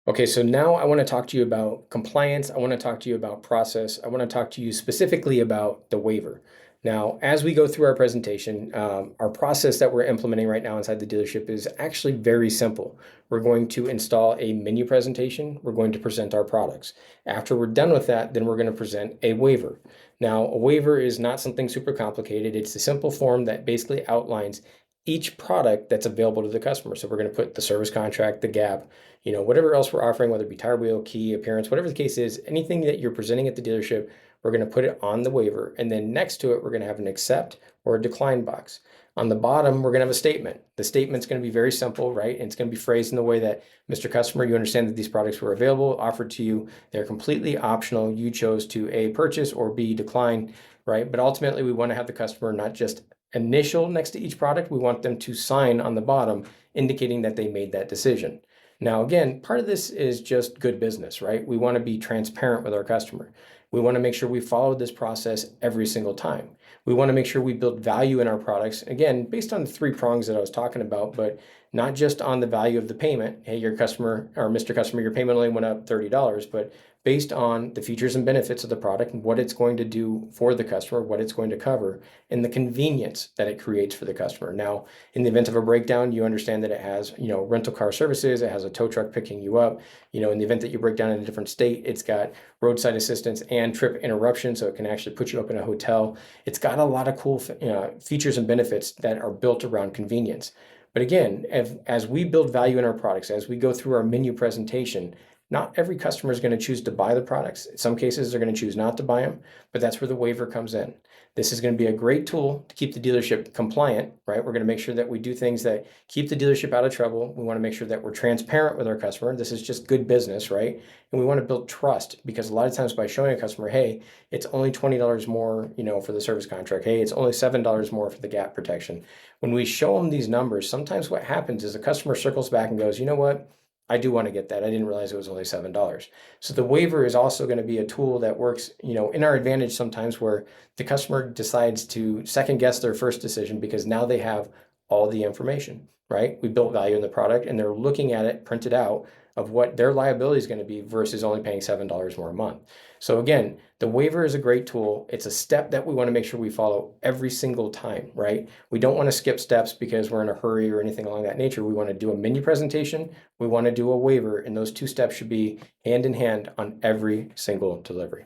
Okay, so now I want to talk to you about compliance. I want to talk to you about process. I want to talk to you specifically about the waiver. Now, as we go through our presentation, our process that we're implementing right now inside the dealership is actually very simple. We're going to install a menu presentation. We're going to present our products. After we're done with that, then we're going to present a waiver. Now, a waiver is not something super complicated. It's a simple form that basically outlines each product that's available to the customer. So we're going to put the service contract, the gap, whatever else we're offering, whether it be tire wheel, key, appearance, whatever the case is, anything that you're presenting at the dealership, we're going to put it on the waiver. And then next to it, we're going to have an accept or a decline box. On the bottom, we're going to have a statement. The statement's going to be very simple, right? And it's going to be phrased in the way that, Mr. Customer, you understand that these products were available, offered to you. They're completely optional. You chose to A, purchase, or B, decline, right? But ultimately, we want to have the customer not just initial next to each product, we want them to sign on the bottom indicating that they made that decision. Now, again, part of this is just good business, right? We want to be transparent with our customer. We want to make sure we follow this process every single time. We want to make sure we build value in our products, again, based on the three prongs that I was talking about, but not just on the value of the payment. Hey, your customer or Mr. Customer, your payment only went up $30, but based on the features and benefits of the product, what it's going to do for the customer, what it's going to cover, and the convenience that it creates for the customer. Now, in the event of a breakdown, you understand that it has, rental car services, it has a tow truck picking you up. In the event that you break down in a different state, it's got roadside assistance and trip interruption, so it can actually put you up in a hotel. It's got a lot of cool features and benefits that are built around convenience. But again, as we build value in our products, as we go through our menu presentation, not every customer is going to choose to buy the products. In some cases, they're going to choose not to buy them, but that's where the waiver comes in. This is going to be a great tool to keep the dealership compliant, right? We're going to make sure that we do things that keep the dealership out of trouble. We want to make sure that we're transparent with our customer. This is just good business, right? And we want to build trust, because a lot of times by showing a customer, hey, it's only $20 more, for the service contract. Hey, it's only $7 more for the gap protection. When we show them these numbers, sometimes what happens is the customer circles back and goes, you know what? I do want to get that. I didn't realize it was only $7. So the waiver is also going to be a tool that works, in our advantage sometimes, where the customer decides to second guess their first decision because now they have all the information, right? We built value in the product and they're looking at it printed out of what their liability is going to be versus only paying $7 more a month. So again, the waiver is a great tool. It's a step that we want to make sure we follow every single time, right? We don't want to skip steps because we're in a hurry or anything along that nature. We want to do a menu presentation. We want to do a waiver, and those two steps should be hand in hand on every single delivery.